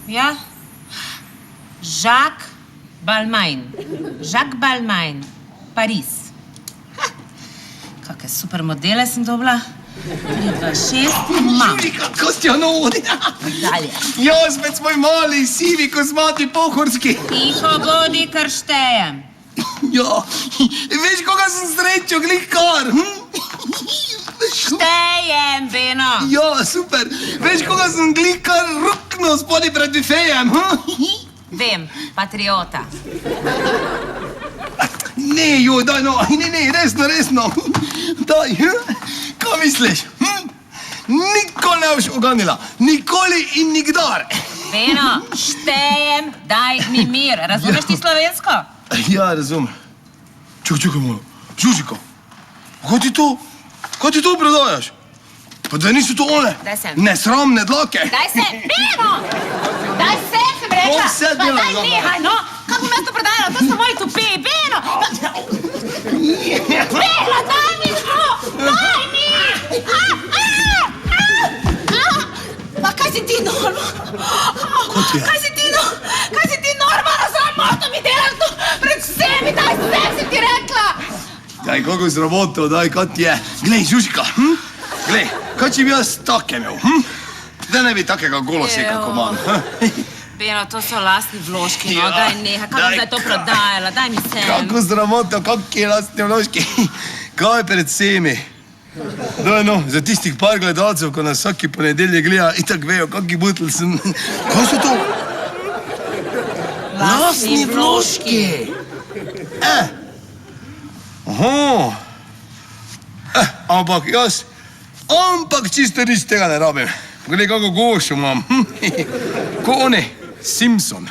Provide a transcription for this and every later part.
Ja? Jacques Balmain. Jacques Balmain. Pariz. Kakve super modele sem dobila. 3, 2, 6, imam. Žužika, Kostjanoni. Dalje. Ja, spet smo mali, sivi, kozmati, pohorski. Tiho bodi, kar štejem. Ja, veš, koga sem srečal, glih kar. Štejem, Beno. Ja, super. Veš, koga sem glih kar ruknil spodaj pred bifejem. Vem, patriota. Ne, joj, daj, no, ne, resno. Daj, kaj misliš? Nikoli ne boš uganila. Nikoli in nikdar. Beno, štejem, daj mi mir. Razumeš ti slovensko? Ja, razumem. Čakaj malo. Žužika, kaj ti to prodajaš? Pa da niso to one? Daj sem. Nesramne dlake. Daj se, Beno! Daj se, sem rekla. To vse dela Daj nehaj, no. Kako bom jaz to prodajala? To so moji tupi. Beno! Beno, daj mi to! Daj mi! Pa kaj si ti normalno? Kaj si ti normalno? Sramotno mi delam to pred vsemi, daj si ti rekla! Daj, kako sramotno, daj, kaj ti je? Glej, Žužika, glej, kaj če bi jaz take imel, da ne bi takega goloseka, ko imam. Beno, to so lastni vložki, no, daj nehaj, kako bom zdaj to prodajala, daj mi sem. Kako sramotno, kakšni lastni vložki, kaj pred vsemi. Daj, no, za tistih par gledalcev, ko nas vsaki ponedelje gleda, itak vejo, kakšni butl sem. Kaj so to? Lastni vložki. Aha. Ampak čisto nič tega ne rabim. Glej, kako gošo imam. Ko oni, Simpson.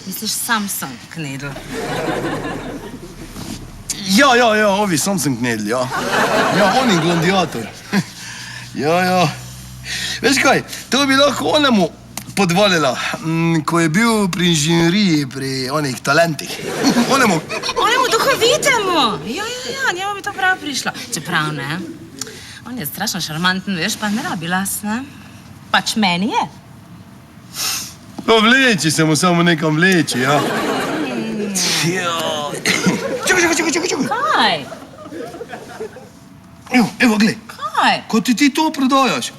Misliš Samson knedl? Ja, ovi Samson knedl, ja. Ja, oni gladiator. Ja. Veš kaj, to bi lahko onemu podvalila, ko je bil pri inženjeriji, pri onih talentih. Onemu duhovitemu. Ja, njemu bi to prav prišlo. Čeprav ne, on je strašno šarmanten, veš, pa ne rabi las, ne? Pač meni je. No, vleči se mu samo nekam vleči, ja. Čakaj. Kaj? Evo, glej. Kaj? Ko ti to prodajaš,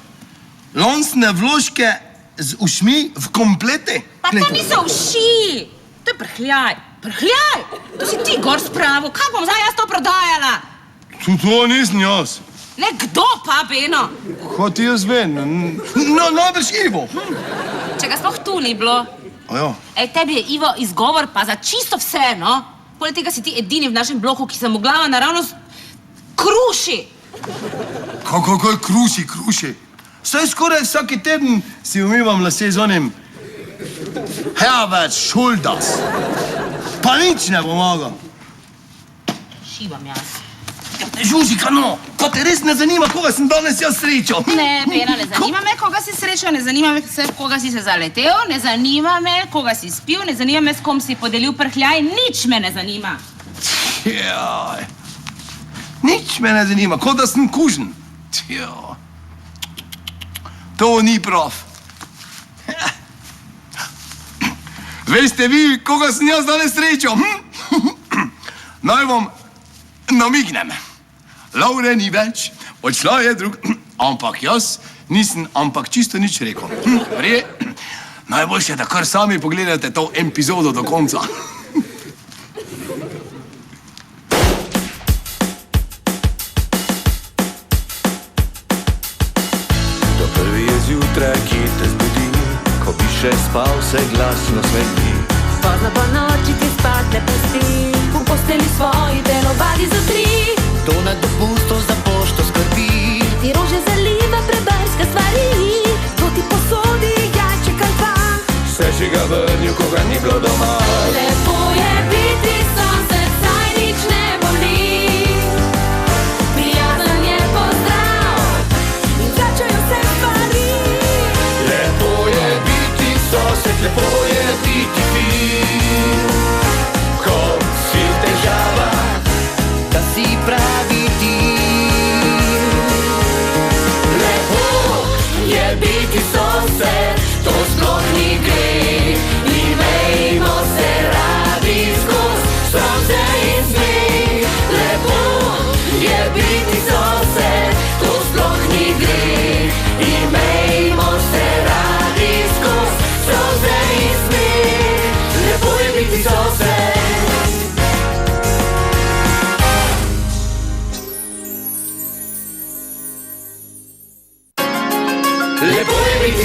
lonsne vložke z ušmi v komplete. Pa to niso uši. To je prhljaj. Prhljaj! To si ti gor spravil. Kako bom zdaj jaz to prodajala? To nisem jaz. Ne, kdo pa, Beno? Kaj ti jaz vem? No, najbrž Ivo. Če ga sploh tu ni bilo. Aja. Ej, tebi je Ivo izgovor pa za čisto vse, no? Poleg tega si ti edini v našem bloku, ki se mu glava naravnost kruši. Kaj kruši? Saj skoraj vsaki teden si umivam lase z onim Herbert Schuldas. Pa nič ne pomaga. Šivam jaz. Žužika, no, pa te res ne zanima, koga sem danes jaz srečal. Ne, Beno, ne zanima me, koga si srečal, ne zanima me, koga si se zaletel, ne zanima me, koga si spil, ne zanima me, s kom si podelil prhljaj, nič me ne zanima. Jaj. Nič me ne zanima, kot da sem kužen. To ni prav. Veste vi, koga sem jaz danes srečal? Naj vam namignem. Laure ni več, odšla je drug, ampak jaz nisem čisto nič rekel. Najboljše, da kar sami pogledate to epizodo do konca. To prvi je zjutraj, ki te zbudi, ko bi še spal, se glasno smeti. Pozno po noči ti spat ne pusti, v posteli svoji telovadi zotri. To nad dopustom za pošto skrbi, Ti rože zaliva prebrska stvari, to ti posodi jajček ali dva. vse si ga vrnil, ko ga ni bilo doma. Lepo je biti sonce, saj nič ne boli. Prijazen je pozdrav in vračajo se stvari. Lepo je biti sosed, lepo je biti fin. Ko si v težavah, da si pravi ti. Lepo je biti sosed.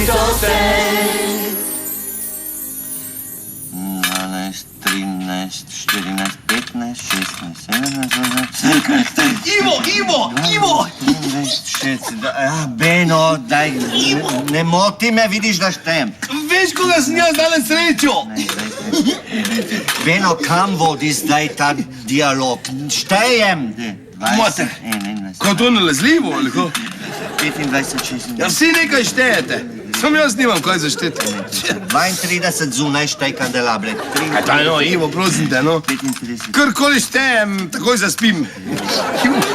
12, 13, 14, 15, 16, 17, Ivo! 16, Beno, daj, ne moti me, vidiš, da štejem. Veš, koga sem jaz danes srečal? Beno, kam vodi zdaj ta dialog? Štejem. Mater, 21, kaj to nalezljivo, ali ko? 25, 26, Ja, vsi nekaj štejete. Sam jaz nimam kaj zašteti. 32 zunaj štej kandelabre. Daj no, Ivo, prosim te, no. 35. Karkoli štejem, takoj zaspim.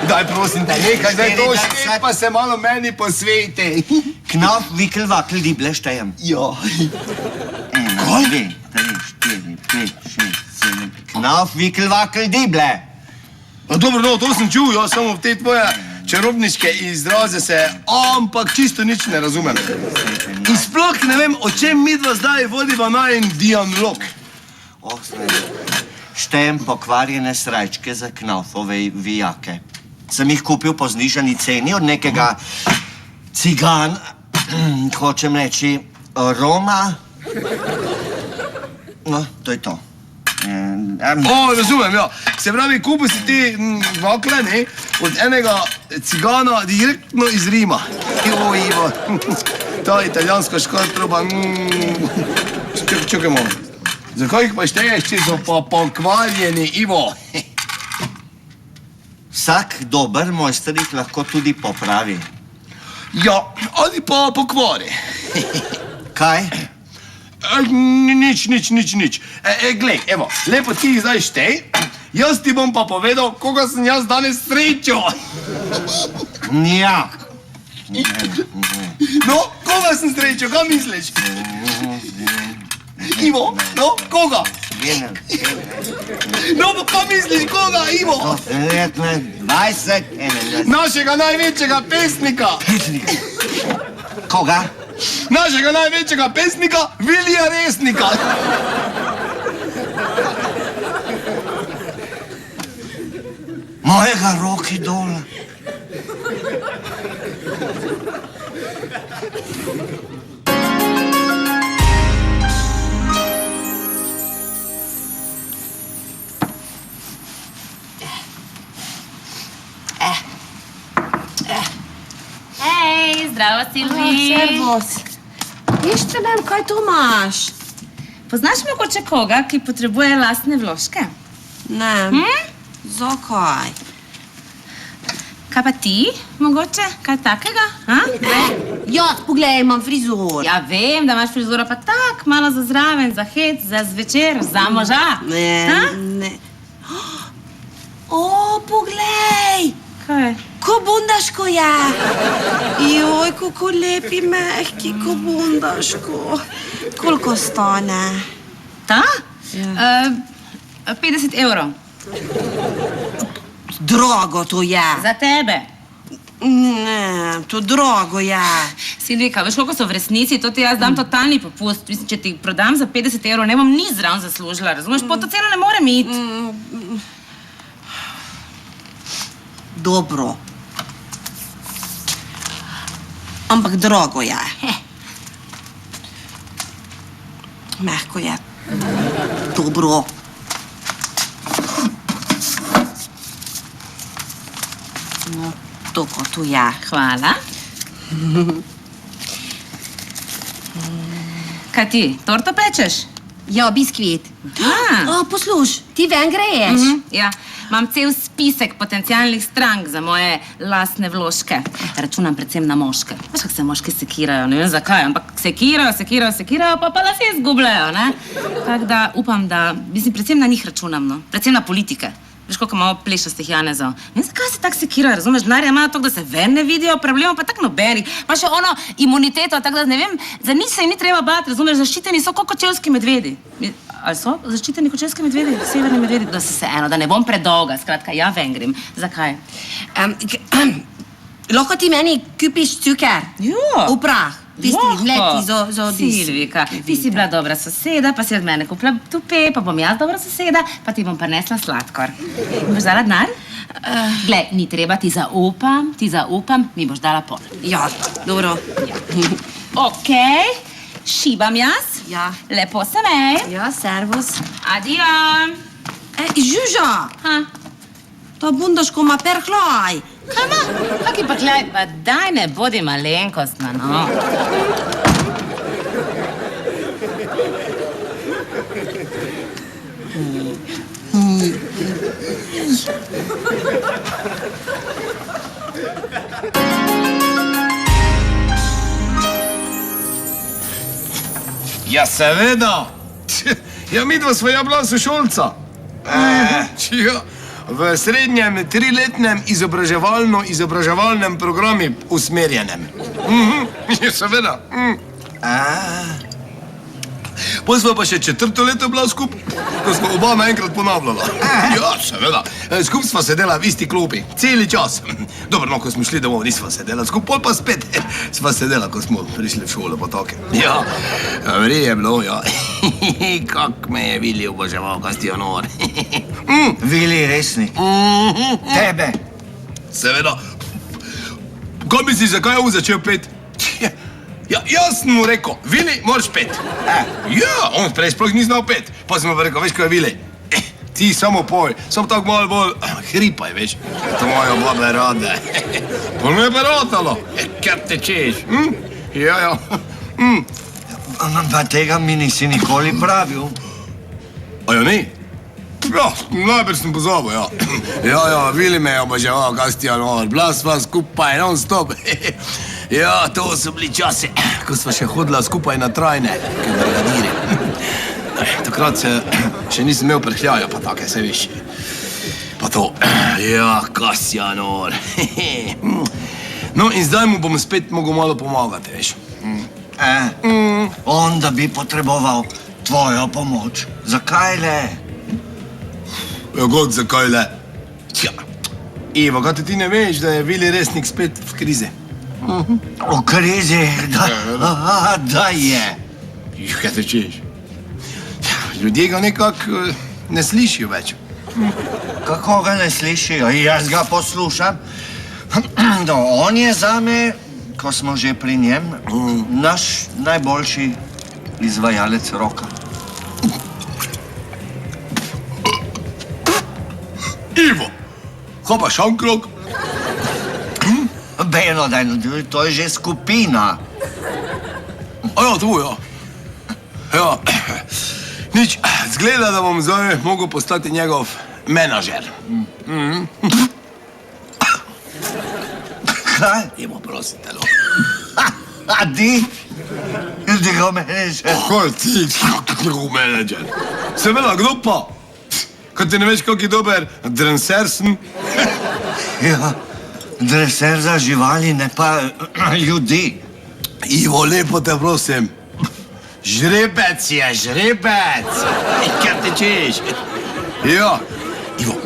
Daj, prosim te, nekaj zdaj to štej, pa se malo meni posvejte. Knaf, vikl, vakl, dible štejem. Ja. 1, 2, 3, 4, 5, 6, 7. Knaf, vikl, vakl, dible. No dobro, no, to sem čul, jaz samo v te tvoje čarobniške izraze se, ampak čisto nič ne razumem. In sploh ne vem, o čem midva zdaj vodiva najen dialog. Štejem pokvarjene srajčke za Knafove vijake. Sem jih kupil po znižani ceni od nekega cigan, hočem reči, Roma. No, to je to. O, razumem, ja. Se pravi, kupil si te vakle, ne, od enega cigana direktno iz Rima. Jo, Ivo, ta italijanska škartroba, čakaj malo. Zakaj jih pa šteješ, če so pa pokvarjeni, Ivo? Vsak dober mojster jih lahko tudi popravi. Ja, ali pa pokvari. Kaj? Nič. Glej, evo, lepo ti jih zdaj štej, jaz ti bom pa povedal, koga sem jaz danes srečal. Ja. No, koga sem srečal, kaj misliš? Ivo, no, koga? No, pa kaj misliš, koga, Ivo? 20, 21. Našega največjega pesnika. Koga? Našega največjega pesnika, Vilija Resnika. Mojega roki dola. Hej, zdravo, Silvi. Servus. Ništa vem, kaj tu imaš? Poznaš mogoče koga, ki potrebuje lastne vložke? Ne. Zakaj? Kaj pa ti, mogoče? Kaj takega? Ha? Jaz, poglej, imam frizur. Ja, vem, da imaš frizuro, pa tak, malo za zraven, za hec, za zvečer, za moža. Ha? Ne. O, poglej! Kaj? Ko bundaško je. Joj, kako lepi, mehki, ko bundaško. Koliko stane? Ta? Ja. 50 evrov. Drago to je. Za tebe. Ne, to drago je. Silvika, veš, koliko so v resnici, to ti jaz dam totalni popust. Mislim, če ti prodam za 50 evrov, ne bom nič zraven zaslužila, razumeš? Po to ceno ne morem iti. Dobro. Ampak drago je. Mehko je. Dobro. No, to kot tu je. Hvala. Kaj ti, torto pečeš? Ja, biskvit. Posluš, ti ven greješ? Ja, imam cel spisek potencialnih strank za moje lastne vložke. Računam predvsem na moške. Veš, kako se moški sekirajo, ne vem zakaj, ampak sekirajo, pa lase izgubljajo, ne? Tako da upam, da, mislim, predvsem na njih računam, no. Predvsem na politike. Veš, koliko malo plešastih janezov. Ne vem, zakaj se tako sekirajo, razumeš? Denarja imajo to, da se ven ne vidijo, problemov pa tako nobenih. Pa še ono imuniteto, tako da ne vem, za nič se jim ni treba bati, razumeš? Zaščiteni so kot kočevski medvedi. Ali so zaščiteni kočevski medvedi? Severni medvedi? Da se eno, da ne bom predolga, skratka, ja ven grem. Zakaj? Lahko ti meni kupiš cuker? Jo. V prah. Tisti mleti za odis. Silvika, ti si bila dobra soseda, pa si od mene kupila tupe, pa bom jaz dobra soseda, pa ti bom prinesla sladkor. Mi boš dala denar? Glej, ni treba, ti zaupam, mi boš dala pol. Ja, dobro. Okej, šibam jaz. Ja. Lepo se mej. Ja, servus. Adijo. Žuža, Ha, to bundaško ima perhloj. kama? Kaki pa gledaj, pa daj ne bodi malenkostna, no. Ja, seveda. Ja, midva sva bila sošolca. Ja, v srednjem triletnem izobraževalnem programu usmerjenem. Ja, seveda. Potem sva pa še 4. leto bila skupaj, ko smo oba naenkrat ponavljala. Ja, seveda. Skupaj sva sedela v isti klopi, celi čas. Dobro, no, ko smo šli domov, nisva sedela skupaj, pol pa spet sva sedela, ko smo prišli v šolo, pa take. Ja, vrej je bilo, ja. Kak me je Vili oboževal, Kastijanor. Vili, resnik. Tebe. Seveda. Kaj misliš, zakaj je on začel pet? Ja, jaz sem mu rekel, Vili, moraš pet. Ja, on prej sploh ni znal pet. Pa sem mu rekel, veš, kaj je Vili? Ti samo poj, samo tako malo bolj hripaj, veš. To mojo babe rade. Pa me je pa ratalo. Kar tečeš? Ja. Pa tega mi nisi nikoli pravil. A ja, ni? Ja, najbrž sem pozabil, ja. Ja, Vili me je oboževal, Kastijanor. Bila sva skupaj, non-stop. Ja, to so bili časi, ko sva še hodila skupaj na trajne, kot brigadiri. Takrat še nisem imel prhljaja, pa take, se viš. Pa to, ja, Kastijanor. No, in zdaj mu bom spet mogel malo pomagati, veš. On, da bi potreboval tvojo pomoč. Zakaj le? Ja, god, zakaj le? Tja, Ivo, kaj ti ne veš, da je Vili Resnik spet v krizi? V krizi, da je. Kaj te češ? Ljudje ga nekako ne slišijo več. Kako ga ne slišijo? Jaz ga poslušam. No, on je zame, ko smo že pri njem, naš najboljši izvajalec roka. Ivo, kaj pa šankrok? Beno, to je že skupina. A ja, to ja. Ja, nič, zgleda, da bom zdaj mogel postati njegov menadžer. Kaj? Ivo, prosim, telo. A ti? Ti ga menadžer? Kaj ti, njegov menadžer? Seveda, kdo pa? Kaj ti ne veš, kak je dober drenser sem? Ja, dreser za živali, ne pa ljudi. Ivo, lepo te prosim. Žrebec je, žrebec. Kaj te češ? Ja, Ivo,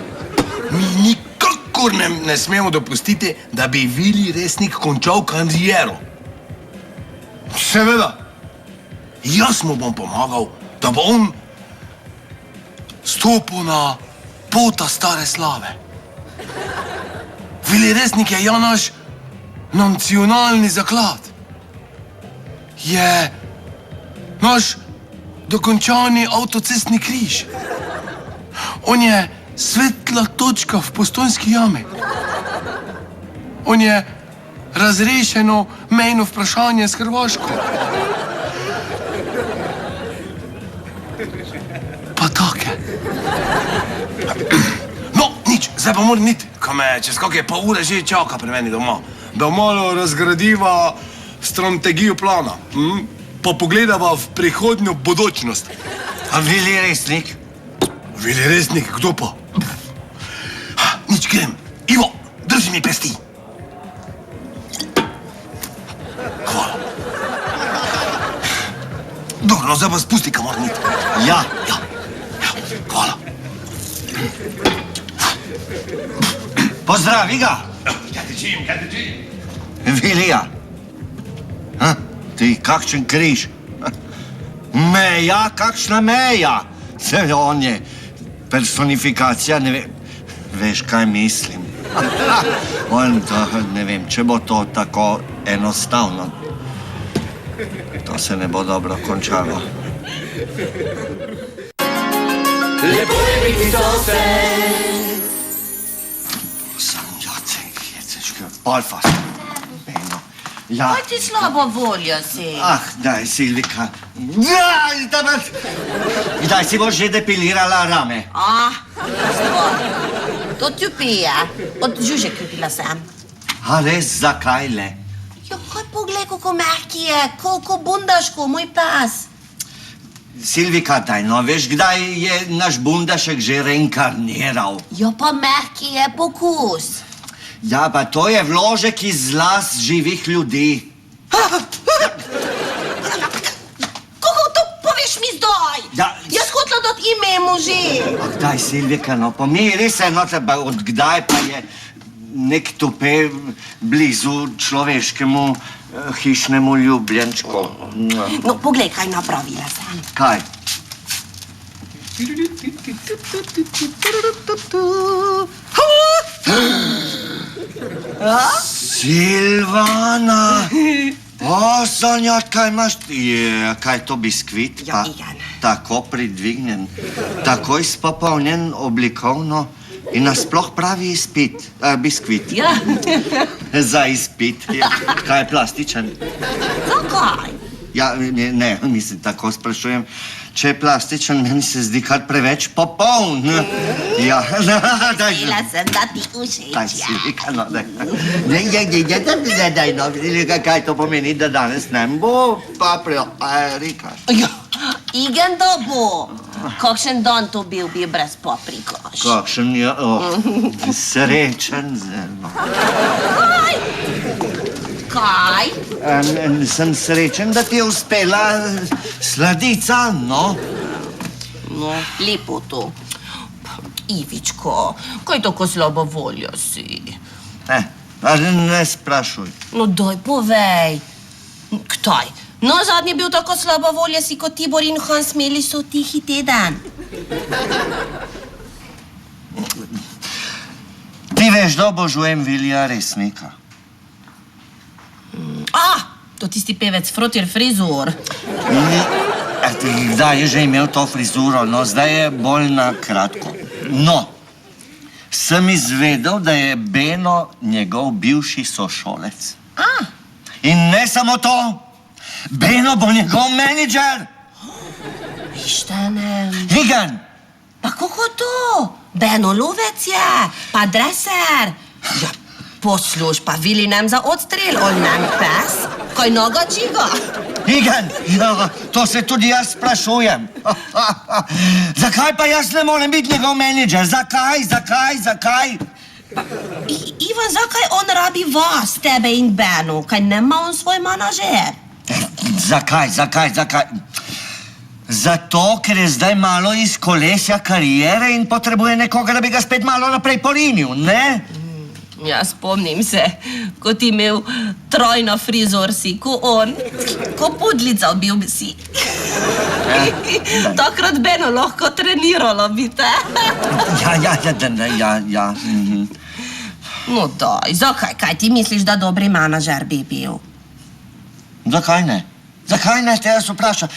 mi nikakor ne smemo dopustiti, da bi Vili Resnik končal kariero. Seveda, jaz mu bom pomagal, da bo on stopil na pota stare slave. Vili Resnik je ja naš nacionalni zaklad. Je naš dokončani avtocestni križ. On je svetla točka v Postojnski jami. On je razrešeno mejno vprašanje s Hrvaško. Pa take. No, nič, zdaj pa moram iti, ko me čez kakšne pol ure že čaka pri meni doma. Da malo razgradiva strategijo plana. Pa pogledava v prihodnjo bodočnost. A Vili Resnik? Vili Resnik, kdo pa? Nič, grem. Ivo, drži mi pesti. Hvala. Dobro, no zdaj pa spusti, kam moram iti. Ja. Hvala. Pozdravi ga. Kaj te čim? Vilija. Ti, kakšen križ. Meja, kakšna meja. Se on je personifikacija, ne vem. Veš, kaj mislim. On, ne vem, če bo to tako enostavno. To se ne bo dobro končalo. Lepo je biti sosed. Sam Jacek, jecečka, Alfas. Beno. Ja. Kaj ti slabo voljo si? Ah, daj, Silvika. Ja, kdaj si boš že depilirala rame? To ti pije. Od Žuže kupila sem. A res, zakaj le? Jo, kaj poglej, kako mehki je, koliko bundaško, moj pas. Silvika, daj, no, veš, kdaj je naš bundašek že reinkarniral? Jo, pa mehki je pokus. Ja, pa to je vložek iz las živih ljudi. Kako to poveš mi zdaj? Ja. Jaz hotela dati ime možu. Ah, daj, Silvika, no, pomiri se, no, teba, od kdaj pa je nek tupe blizu človeškemu hišnemu ljubljenčku. No, poglej, kaj napravila sem. Kaj? Silvana! O, Sonja, kaj imaš? Je, kaj je to biskvit? Ja, igen. Tako pridvignjen, tako izpopolnjen oblikovno in nasploh pravi izpit, biskvit. Ja. Za izpit. Ja. Kaj je plastičen? Zakaj? Ja, ne, mislim, tako sprašujem. Če je plastičen, meni se zdi kar preveč popoln. Ja, daj. Htela sem, da ti Daj, všeč, ja. Silvika, no, daj. Daj, no, Silvika, kaj to pomeni, da danes ne bo paprikaš? Ja, igen da bo. Kakšen dan to bil bi brez paprikaš. Kakšen je, srečen zelo. Kaj? Sem srečen, da ti je uspela sladica, no? No, lepo to. Ivičko, kaj tako slabo voljo si? Ne sprašuj. No, daj, povej. Kdaj? No, zadnji bil tako slabo voljo si kot Tibor in Hans, imeli so tihi teden. Ti veš, da obožujem Vilija Resnika. To tisti pevec Frotir Frizur. Kdaj je že imel to frizuro, no, zdaj je bolj na kratko. No, sem izvedel, da je Beno njegov bivši sošolec. In ne samo to, Beno bo njegov menedžer. Ištenem. Igen, Pa kako to? Beno lovec je, pa dreser. Ja, posluš, pa Vili nam za odstrel, on nam pes. Kaj noga čiga? Igen, ja, to se tudi jaz sprašujem. Zakaj pa jaz ne morem biti njegov menedžer? Zakaj? Ivan, zakaj on rabi vas, tebe in Benu? Kaj nema on svoj manažer? Zakaj? Zato, ker je zdaj malo iz kolesja kariere in potrebuje nekoga, da bi ga spet malo naprej porinil, ne? Ja, spomnim se, ko ti imel trojno frizor si, ko on, ko pudlica bil bi si. Takrat Beno lahko treniralo bi te. Ja. No daj, zakaj? Kaj ti misliš, da dobri manažer bi bil? Zakaj ne? Zakaj ne, te jaz vprašam?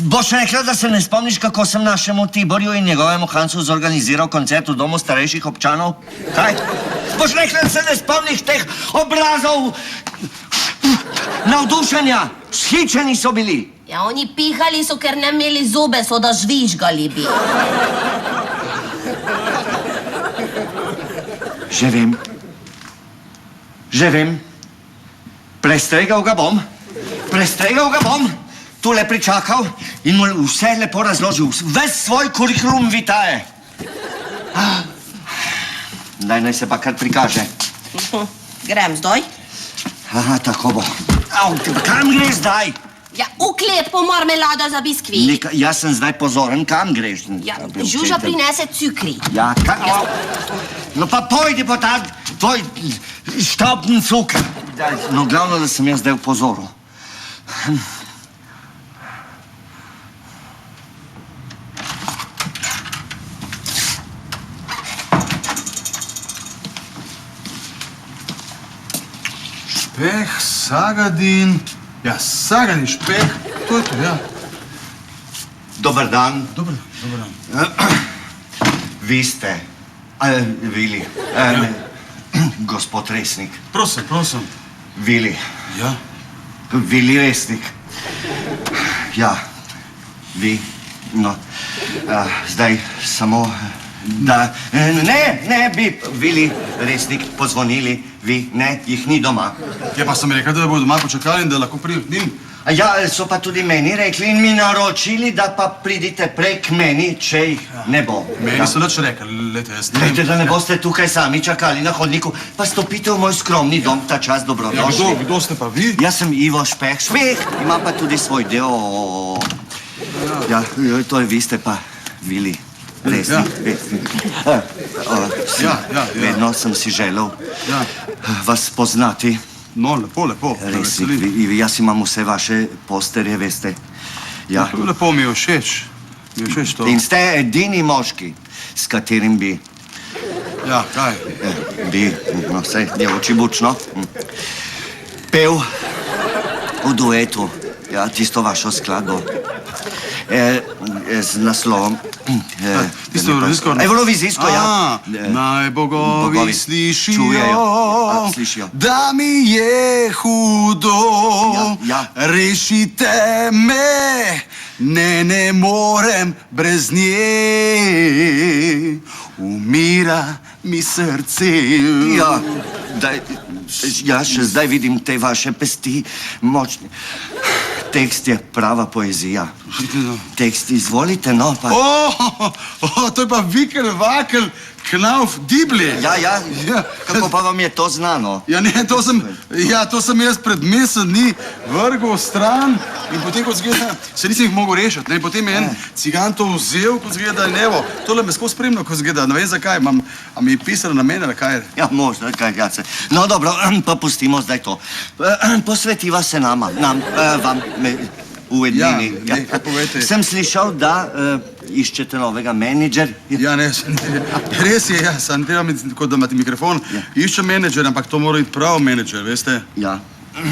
Boš rekla, da se ne spomniš, kako sem našemu Tiborju in njegovemu Hansu zorganiziral koncert v domu starejših občanov? Kaj? Boš rekla, da se ne spomniš teh obrazov navdušenja? Šičeni so bili. Ja, oni pihali so, ker ne imeli zobe, so da žvižgali bi. Že vem. Prestregal ga bom, tule pričakal in mu vse lepo razložil, ves svoj kurikulum vitae. Daj, naj se pa kar prikaže. Grem zdaj? Aha, tako bo. Kam greš zdaj? Ja, v klet po marmelado za biskvit. Jaz sem zdaj pozoren, kam greš? Ja, Žuža prinese cukri. Ja, no pa pojdi po ta tvoj štopni cukr. No, glavno, da sem jaz zdaj v pozoru. Špeh, Sagadin, Ja, Sagani špek, to je to, ja. Dobar dan. Dobro dan. Vi ste, Vili, gospod Resnik. Prosim. Vili, Ja. Vili Resnik. Ja, vi, no, zdaj samo, da, ne bi Vili Resnik pozvonili, vi, ne, jih ni doma. Ja, pa sem rekel, da bodo doma počakali in da lahko pridem k njim. Ja, so pa tudi meni rekli in mi naročili, da pa pridite prej k meni, če jih ne bo. Meni so nič rekli, lete, jaz ne Dajte, vem. da ne boste tukaj sami čakali na hodniku, pa stopite v moj skromni dom, ta čas Ja, dobrodošli. kdo ste pa vi? Jaz sem Ivo Špeh, ima pa tudi svoj del. Ja, to je vi ste pa Vili Resnik. Ja. Vedno sem si želel Ja. vas poznati. No, lepo. Resnik, Veseli. jaz imam vse vaše posterje, veste. Ja. Lepo mi je všeč. To. In ste edini moški, s katerim bi, Ja, kaj? no vse, djevoči bučno, pel v duetu, ja, tisto vašo skladbo. Z naslovom. Tisto Eurovizijsko? Eurovizijsko, ja. Naj bogovi Bogovi slišijo, slišijo. da mi je hudo. Ja. Rešite me, ne morem brez nje. Umira mi srce. Ja, še zdaj vidim te vaše pesti, močne. Tekst je prava poezija. Tekst, izvolite, no, pa. To je pa Vikel, Vakel, Knauf, Dibli. Ja, kako pa vam je to znano? Ja, ne, to sem jaz pred mesec dni vrgel stran in potem, kot zgleda, se nisem jih mogel rešiti. Ne, potem je en cigan to vzel, kot zgleda, in evo, tole me skozi spremlja, kot zgleda, ne vem zakaj, a mi je pisalo na mene, ali kaj? Ja, možno, kaj ja se. No, dobro, pa pustimo zdaj to. Posvetiva se nam, vam, v ednini. Ja, kaj povejte? Sem slišal, da iščete novega menedžer. Ja, ne, res je, ja, sam treba mi, kot da imate mikrofon, iščem menedžer, ampak to mora biti prav menedžer, veste? Ja,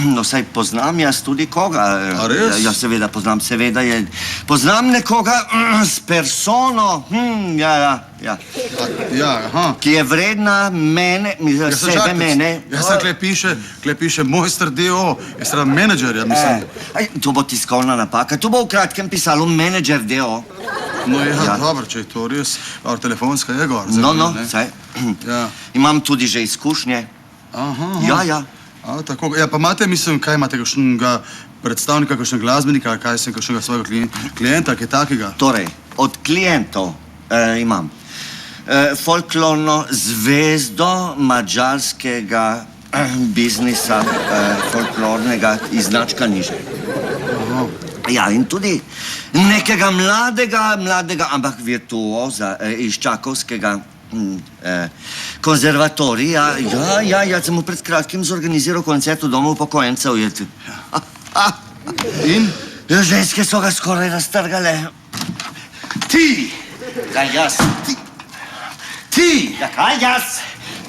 no, saj poznam jaz tudi koga. A res? Ja, seveda poznam, poznam nekoga s persono, ja. Ja, aha. Ki je vredna mene, sebe mene. Jaz sem kle piše mojster D.O., jaz sem menedžer, ja, mislim. To bo tiskovna napaka, tu bo v kratkem pisalo menedžer D.O. No, ja, Ja. dobro, če je to res, telefonska je gor. No, ne? saj. Ja. Imam tudi že izkušnje. Aha. Ja. A, tako, ja, pa imate, mislim, kaj imate, kakšnega predstavnika, kakšnega glasbenika, kaj sem, kakšnega svojega klienta, kaj takega? Torej, od klientov imam folklorno zvezdo madžarskega biznisa, folklornega iz Značka Niže. Ja, in tudi nekega mladega, ampak virtuoza iz Čakovskega konzervatorija. Ja, sem mu pred kratkim zorganiziral koncert v domu upokojencev. In? Ja, ženske so ga skoraj raztrgale. Ti! Kaj jaz? Ti! Ja, kaj jaz?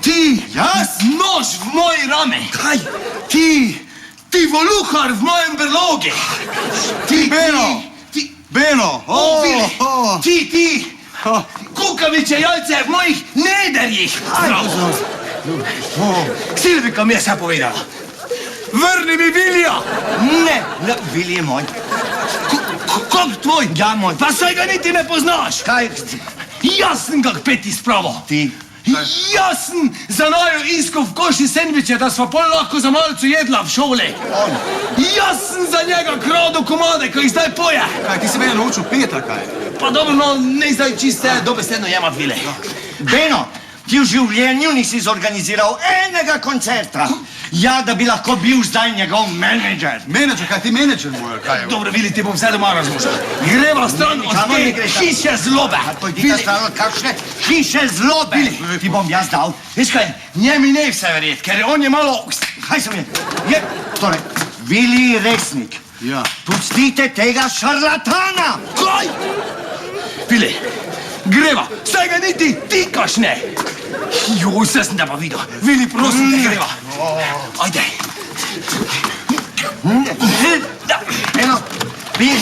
Ti! Jaz? Nož v moji rame! Kaj? Ti! Ti voluhar v mojem berlogi! Beno! Vili! Ti! Kukaviče jajce v mojih nederjih! Silvika mi je vse povedala. Vrni mi Vilija! Ne, Vili je moj. Kak tvoj? Ja, moj. Pa saj ga niti ne poznaš! Kaj? Jaz sem ga k peti spravo. Ti? Jaz sem za naju iskal v koši sendviče, da sva pol lahko za malcu jedla v šoli. Jaz sem za njega kradel komade, ko jih zdaj poje. Kaj, ti si mene naučil peta, kaj? Pa dobro, no, ne zdaj čiste dobesedno jemat Vile. Beno, ti v življenju nisi zorganiziral enega koncerta. Ja, da bi lahko bil zdaj njegov menedžer. Menedžer, kaj ti menedžer moj, kaj je? Dobro, Vili, ti bom vse doma razložil. Greva stran od Nikamor ne te greš. hiše zlobe. Pojdite stran od kakšne hiše zlobe. Ti bom jaz dal. Veš kaj, njemi ne vse verjet, ker on je malo... Kaj sem je? Torej, Vili Resnik. Ja. Pustite tega šarlatana! Kaj? Vili, greva, saj ga niti tikaš ne. Joj, vse sem te pa videl. Vili, prosim te, greva. Ajde. Eno, mir.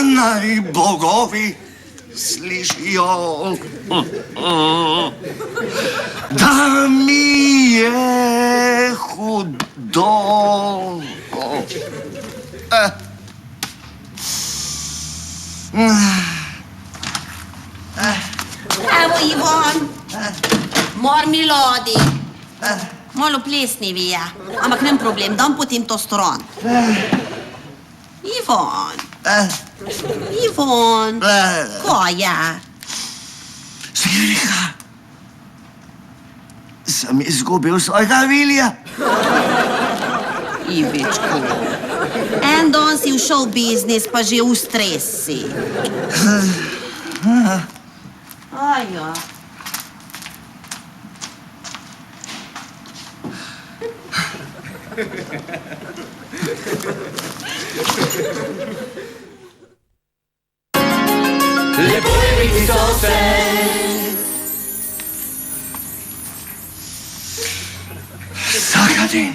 Naj bogovi slišijo, da mi je hudo. Evo, Ivon, mor melodi. Malo plesnivi je, ampak nem problem, dam potem to stran. Ivon, Ivon, ko je? Sirika, sem izgubil svojega Vilija. Ivičku, en dan si v show biznis, pa že v stresi. Aja. Lepo je biti sosed. Zagadin.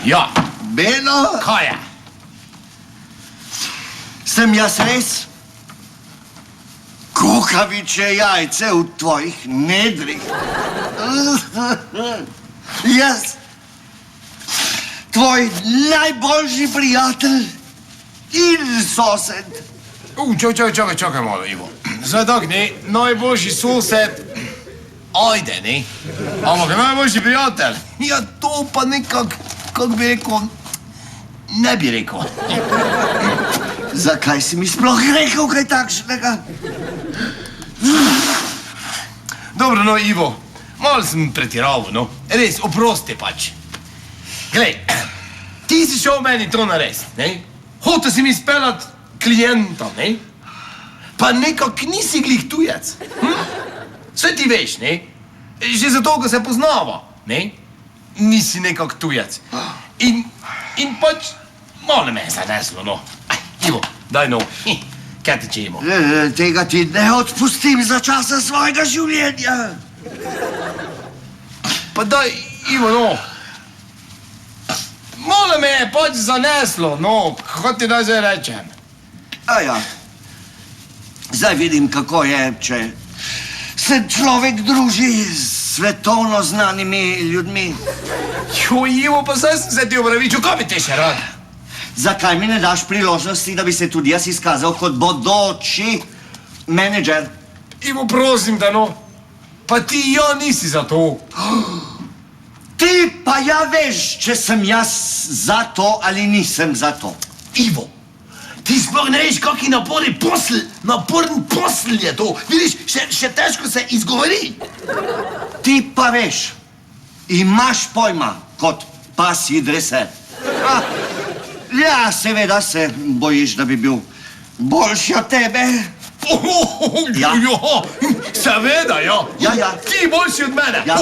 Ja, Beno, kaj je? sem jaz res? Kukaviče jajce v tvojih nedrih. Jaz, tvoj najboljši prijatelj in sosed. Čakaj malo, Ivo. Zdaj tak, ne, najboljši sosed, ajde, ne. Ampak najboljši prijatelj, ja to pa nekak, kak bi rekel, ne bi rekel. Zakaj si mi sploh rekel kaj takšnega? Dobro, no, Ivo, malo sem pretiraval, no. Res, oprosti pač. Glej, ti si šel meni to narediti, ne? Hotel si mi spelat klienta, ne? Pa nekak nisi glih tujec. Vse ti veš, ne? Že zato, ko se poznava, ne? Nisi nekak tujec. In pač malo me je zaneslo, no. Ivo, daj no, kaj ti čemo? Tega ti ne odpustim za časa svojega življenja. Pa daj, Ivo, no. Malo me je pač zaneslo, no, kaj ti naj zdaj rečem? Ja, zdaj vidim, kako je, če se človek druži s svetovno znanimi ljudmi. Jo, Ivo, pa zdaj sem se ti opravičil, kaj bi te še rad? Zakaj mi ne daš priložnosti, da bi se tudi jaz izkazal kot bodoči menedžer? Ivo, prosim te, no. Pa ti ja nisi za to. Ti pa ja veš, če sem jaz za to ali nisem za to. Ivo, ti sploh ne veš, kaki naporen posel je to. Vidiš, še težko se izgovori. Ti pa veš, imaš pojma kot pasji dreser. Ja, seveda se bojiš, da bi bil boljši od tebe. Ja. Seveda, ja. Ja. Ti boljši od mene. Ja.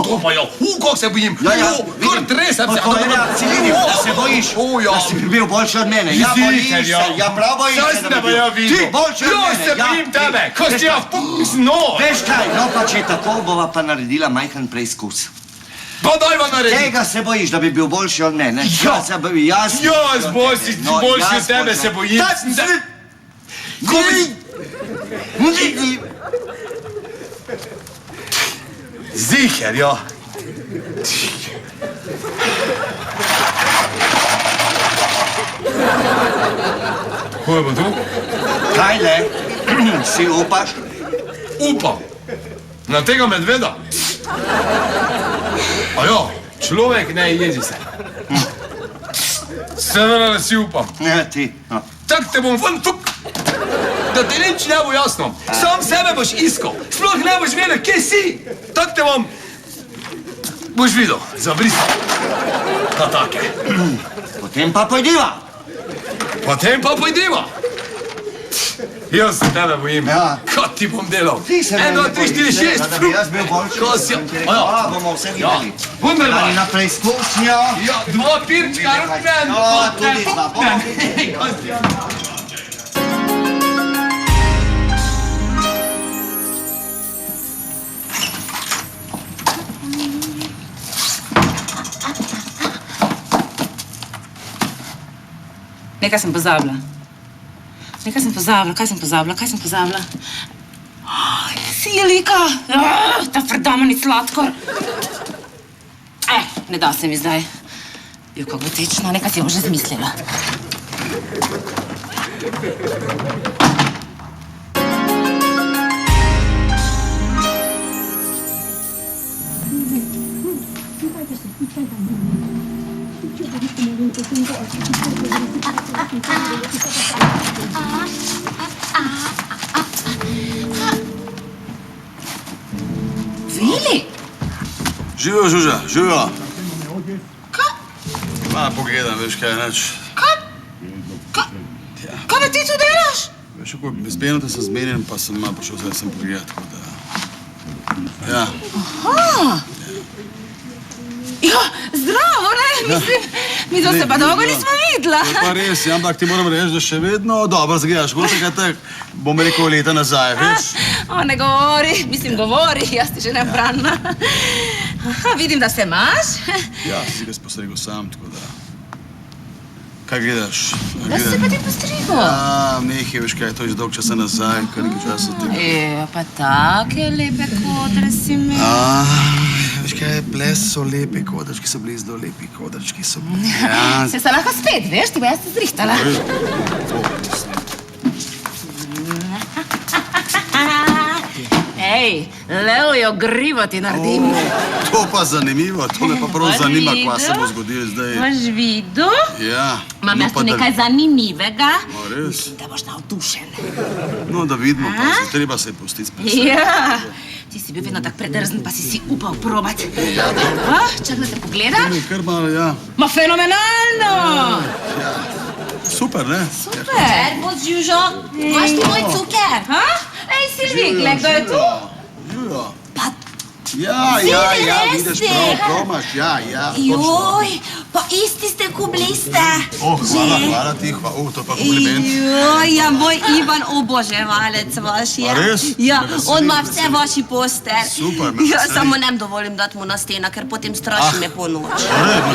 To pa ja. Kako se bojim. Ja. Kar tresem se. To je reakcija, vidim, da se bojiš, da si bi bil boljši od mene. Ja, bojiš se, ja, prav bojiš se, Saj da bi pa bil. ja vidim. Ti boljši od mene. Jaz se bojim tebe. Ko si ja, no. Veš kaj, no pa če tako bova pa naredila majhen preizkus. Pa dajva narediti. Tega se bojiš, da bi bil boljši od mene. Ja. Jaz boljši od tebe se bojim. Ziher, ja. Kaj je pa tu? Kaj le? Si upaš? Upam. Na tega medveda. A ja, človek ne jezi se. Seveda si upam. Ne, ti. No. Tak te bom ven tuk, da ti nič ne bo jasno. Sam sebe boš iskal. Sploh ne boš vedel, kje si. Tak te bom... Boš videl, zabrisal. Ta take. Potem pa pojdiva. Potem pa pojdiva. Jaz se tebe bojim. Ja. Kaj ti bom delal? Ti se 1, 2, 3, 4, 6. Da bi jaz bil boljši. Kaj si? Ja, bomo vse videli. Wunderbar. Ali na preizkušnjo. Ja, 2 pirčka, rumen. Ja, tudi dva. Nekaj sem pozabila. Kaj sem pozabila? Silika! Ta predamani sladkor. Ne da se mi zdaj. Jo, kako tečno, nekaj si bom že zmislila. Vili! Živijo, Žuža, živijo. Ma, pogledam, veš kaj, neč. Kaj pa ti tu delaš? Veš, kako z Benotom sem zmenjen, pa sem malo prišel, zdaj sem pogledat, tako da... Ja. Ja, zdravo, ne? Mislim, mi to se pa dolgo nismo videla. To je pa res, ja, ampak ti moram reči, da še vedno dobro zgledaš, kot takrat tak, bom rekel, leta nazaj, veš? O, ne govori, mislim, govori, jaz ti že ne branna. Aha, vidim, da se imaš. Ja, si ga posregel sam, tako da... Kaj gledaš? Da si se pa ti postrigel. Nekaj, veš kaj, to je že dolg časa nazaj, kar nekaj časa tega. Pa take lepe kodre si imel. Veš kaj, ples so lepi kodrčki, so bili zelo lepi kodrčki, so bili. Ja, Se lahko spet, veš, ti bo jaz te zrihtala. Ej, levjo grivo ti naredim. To pa zanimivo, to me pa prav zanima, kva se bo zgodilo zdaj. Boš videl? Ja. Imam no jaz pa tu da- nekaj zanimivega. res? Mislim, da boš navdušen. No, da vidimo, pa se treba se pustiti spet. Ja, ti si bil vedno tak predrzen, pa si upal probati. Evo, čak da te pogledam. To je kar malo, ja. Ma fenomenalno! Super, ne? Super! Servus, Žužo. Imaš ti moj cuker? Ha? Ej, Silvi, gled, kdo je tu? Živijo. Pa, Ja, vidiš prav, imaš, ja, točno. joj, pa isti ste kubliste. Hvala ti, to je pa kompliment. Joj, ja, moj Ivan oboževalec vaš je. A res? Ja, Me veseli, on ima me vse veseli. vaši poster. Super, me Ja, veseli. samo ne dovolim dati mu na stena, ker potem straši me po noč.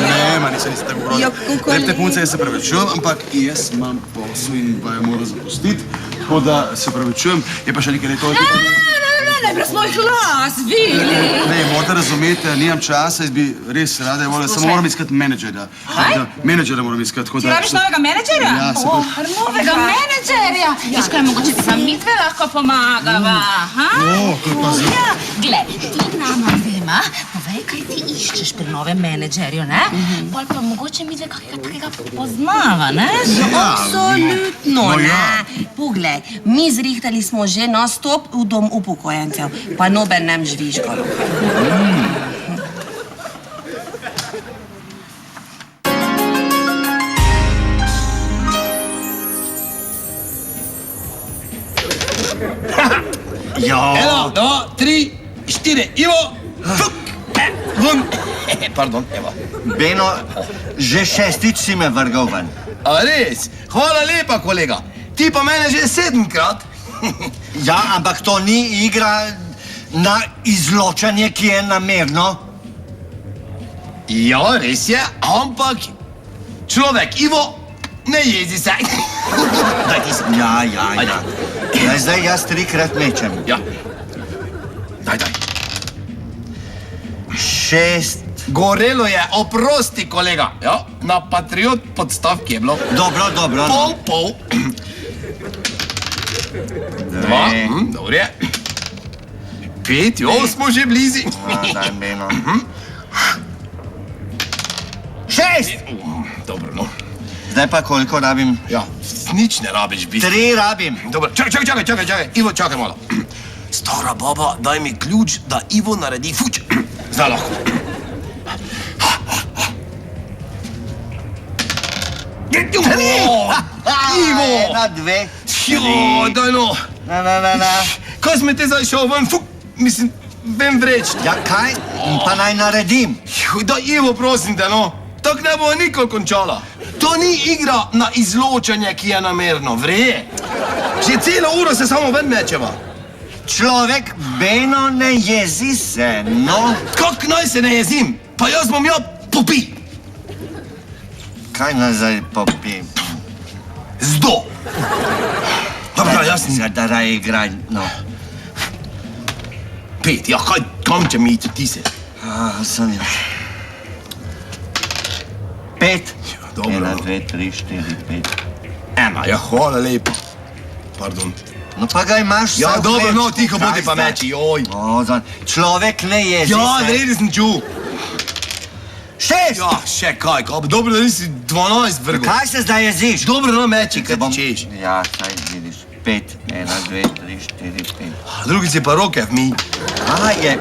Ne, nisem tako grozno. Ja, kako Lepte lepo. punce, jaz se pravičujem, ampak jaz imam posel in pa je moram zapustiti, tako da se pravičujem. Je pa še nekaj to. Ne, brez moj glas, Vili! Ne, morate razumeti, nimam časa, jaz bi res rada volila, samo moram iskati menedžerja. Menedžerja moram iskati, tako Ti da... rabiš novega menedžerja? Ja, se pravi. Novega menedžerja? Veš kaj, mogoče si sami dve lahko pomagava, ha? to je pa zelo... Ja, gled, ti nama dvema, povej, kaj ti iščeš pri novem menedžerju, ne? Pol pa mogoče mi dve kakega takega poznava, ne? Absolutno No, ne. ja. Poglej, mi zrihtali smo že nastop v dom upokojencev, pa noben nam žvižgal. Ja, 1, 2, 3, 4, Ivo! Fuk! Vun! Pardon, evo. Beno, že šestič si me vrgal ven. A res? Hvala lepa, kolega. Ti pa mene že 7-krat. Ja, ampak to ni igra na izločanje, ki je namerno. Ja, res je, ampak človek Ivo ne jezi se. Daj ti se. Ja. Zdaj jaz 3-krat mečem. Ja. Daj. 6. Gorelo je, oprosti, kolega. Ja, na Patriot podstavki je bilo. Dobro. Pol. 2, dobro je. 5, jo, smo že blizi. Daj, Beno. 6. Dobro, no. Zdaj pa koliko rabim? Ja, nič ne rabiš biti. 3 rabim. Dobro, čakaj. Ivo, čakaj malo. Stara baba, daj mi ključ, da Ivo naredi fuč. Zdaj lahko. Ivo! Ena, 2. Jo, daj no. Na. Kaj sme te zdaj šel ven? Fuk, mislim, ven vreč. Ja, kaj pa naj naredim? Da, Ivo, prosim te, no. Tako ne bo nikoli končala. To ni igra na izločanje, ki je namerno, vre. Že celo uro se samo ven mečeva. Človek, Beno, ne jezi se, no. Kak naj se ne jezim? Pa jaz bom popi. Kaj nazaj popim? Zdo. Dobra, jaz sem... Da raje igraj, no. Pet, ja, kam če mi ti se? Sem jaz. 5. dobro. 1, 2, 3, 4, 5. Ena, ja, hvala lepo. Pardon. No pa ga imaš Ja, sam dobro, več. no, tiho bodi pa Kaj sta? meči, joj. Človek ne jezi Ja, se. vredi sem čul. 6! Ja, še kaj, dobro, da nisi 12 vrgel. Kaj se zdaj jeziš? Dobro, no, meči, kaj ti češ. Ja, saj vidiš. 5, 1, 2, 3, 4, 5. Drugi si pa roke v mi. Kaj je?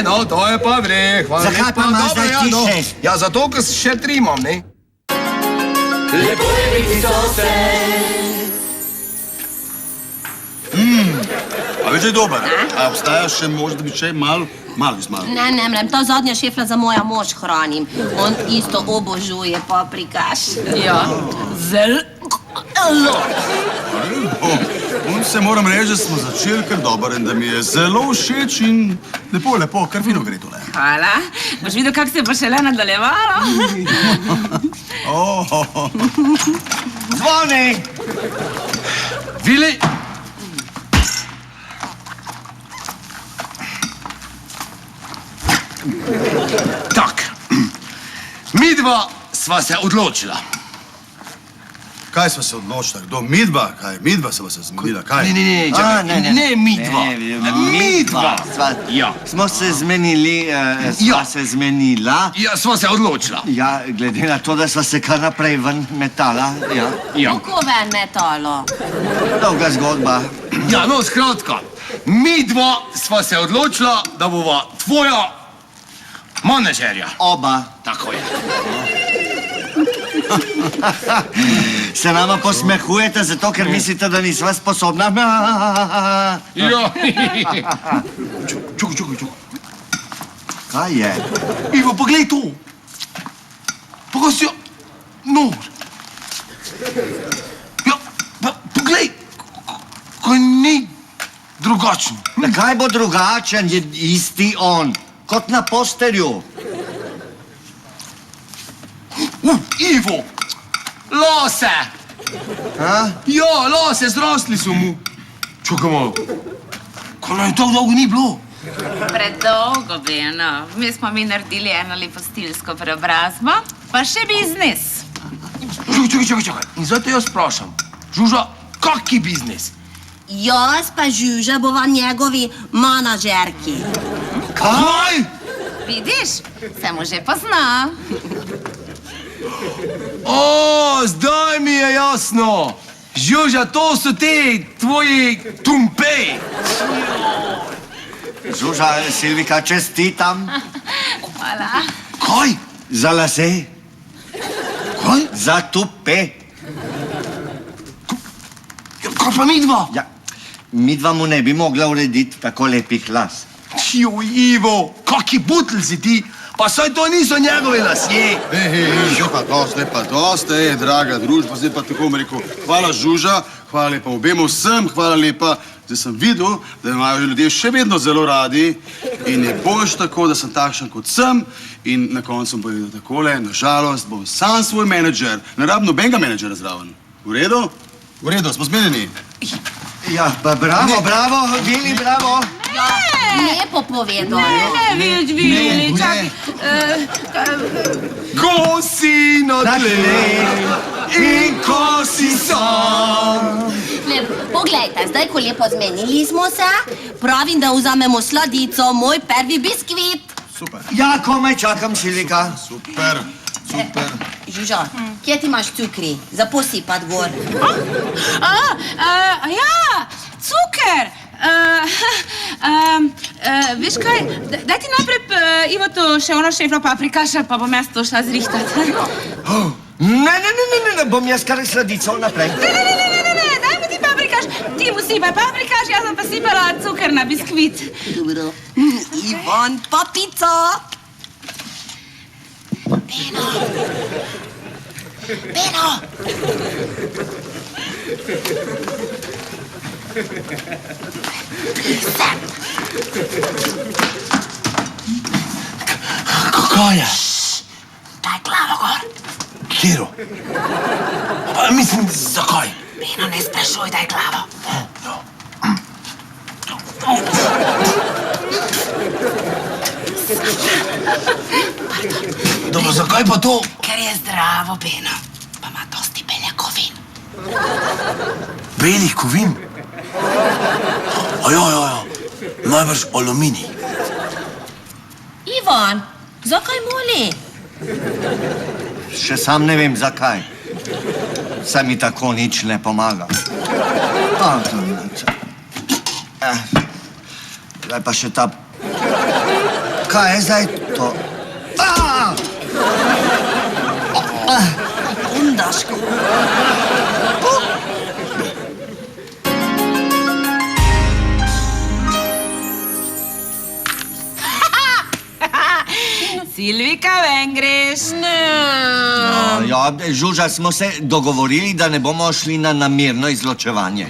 No, to je pa vre, hvala lepa. Zakaj pa imaš Dobro, zdaj ja, ti no. 6? Ja, zato, ker še 3 imam, ne? Lepo je biti sosed. A veš, da je dober? A obstaja še možnost, da bi še malo? Ne, to zadnja šefla za moja mož hranim. On isto obožuje paprikaš. Ja, zelo. On se moram reči, da smo začeli kar dobro in da mi je zelo všeč in lepo, kar fino gre tole. Hvala. Boš videl, kako se bo šele nadaljevalo? Zvoni! Vili! Tak, midva sva se odločila. Kaj sva se odločila? Kdo? Midva? Kaj? Midva sva se zmenila? Kaj? Ne, čakaj, ne midva. Midva. Ja. Smo se zmenili, Ja. sva se zmenila. Ja, sva se odločila. Ja, glede na to, da sva se kar naprej ven metala. Ja. Ja. Kako ven metalo? Dolga zgodba. Ja, no, skratka, midva sva se odločila, da bova tvoja menedžerja. Oba. Tako je. Se nama posmehujete zato, ker mislite, da nisva sposobna? Ja. Čukaj. Kaj je? Ivo, poglej to. Poglej si jo. Nor. Ja, poglej. Kaj ni drugačen. Kaj bo drugačen, je isti on. Kot na posterju. Ivo, lase. Ja, lase, zrasli so mu. Čakaj malo. Kaj naj tako dolgo ni bilo? Predolgo, Beno. Mi smo naredili eno lepo stilsko preobrazbo, pa še biznis. Čakaj. In zdaj te jaz vprašam. Žuža, kaki biznis? Jaz pa Žuža bova njegovi menadžerki. Kaj? Vidiš, se mu že pozna. O, zdaj mi je jasno. Žuža, to so te tvoji tumpeji. Žuža, Silvika, čestitam. Hvala. Kaj? Za lase. Kaj? Za tupe. Kaj pa midva? Ja, midva mu ne bi mogla urediti tako lepih las. Joj, Ivo, kaki butl si ti. Pa saj to niso njegove lasje. Zdaj pa dosti, draga družba, zdaj pa tako bom rekel, hvala Žuža, hvala lepa obema vsem, hvala lepa. Zdaj sem videl, da imajo ljudje še vedno zelo radi in ne boš tako, da sem takšen kot sem in na koncu bom povedal takole, nažalost bom sam svoj menedžer, ne rabim nobenega menedžera zraven. V redu? V redu, smo zmenjeni. Ja, pa bravo, Vili, bravo. Lepo povedal. Vili, čakaj. Ko si na tle in ko si sam. Poglejte, zdaj, ko lepo zmenili smo se, pravim, da vzamemo sladico, moj prvi biskvit. Super, Ja, komaj čakam, Silvika. super. Žuža, kje ti imaš cukri? Za posipat gor. Ja, cuker. Veš kaj, daj ti najprej Ivo to še ono šeflo paprikaša, pa bom jaz to šla zrihtati. Ne, bom jaz kar sladico naprej. Ne, daj mi ti paprikaš. posipaj paprikaš, jaz sem pa sipala cuker na biskvit. Ivan, pa pico. Beno. Kaj je? Daj glavo gor. Kjero? Mislim, zakaj? Beno, ne sprašuj, daj glavo. Dobro, zakaj pa to? Ker je zdravo, Beno. Pa ima dosti beljakovin. Belih kovin? Ja. Najbrž aluminij. Ivan, zakaj moli? Še sam ne vem, zakaj. Saj mi tako nič ne pomaga. Zdaj pa še ta... Kaj je zdaj to? Undaško. Silvika, ven greš. Ja, Žuža, smo se dogovorili, da ne bomo šli na namerno izločevanje.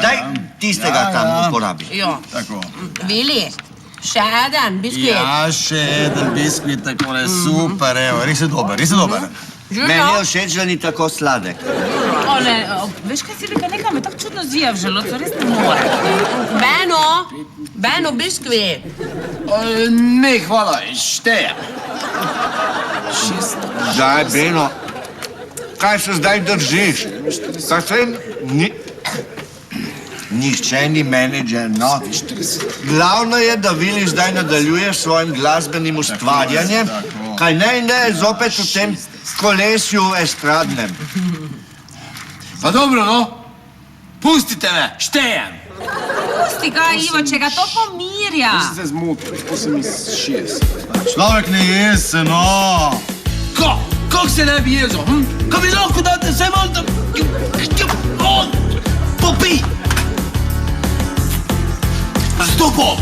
Daj tistega tam uporabi. Jo. Tako. Vili, še eden biskvit. Ja, še eden biskvit, tako je super, evo, res je dober, res je dober. Meni je všeč, da ni tako sladek. O, ne, veš kaj, Silvika, nekaj me tako čudno zvija v želodcu, res ne more. Beno, biskvit. Ne, hvala, štejem. Daj, Beno, kaj se zdaj držiš? Kaj se Nihče ni menedžer, no. Glavno je, da Vili zdaj nadaljuje s svojim glasbenim ustvarjanjem, kaj ne zopet v tem kolesju estradnem. Pa dobro, no. Pustite me, štejem. Pusti ga, Ivo, če ga to pomirja. Se zmotil, to sem iz 60. Človek ne jese, no. Kako se ne bi jezel? Ko bi lahko date vse malo da... Popi! Stopom!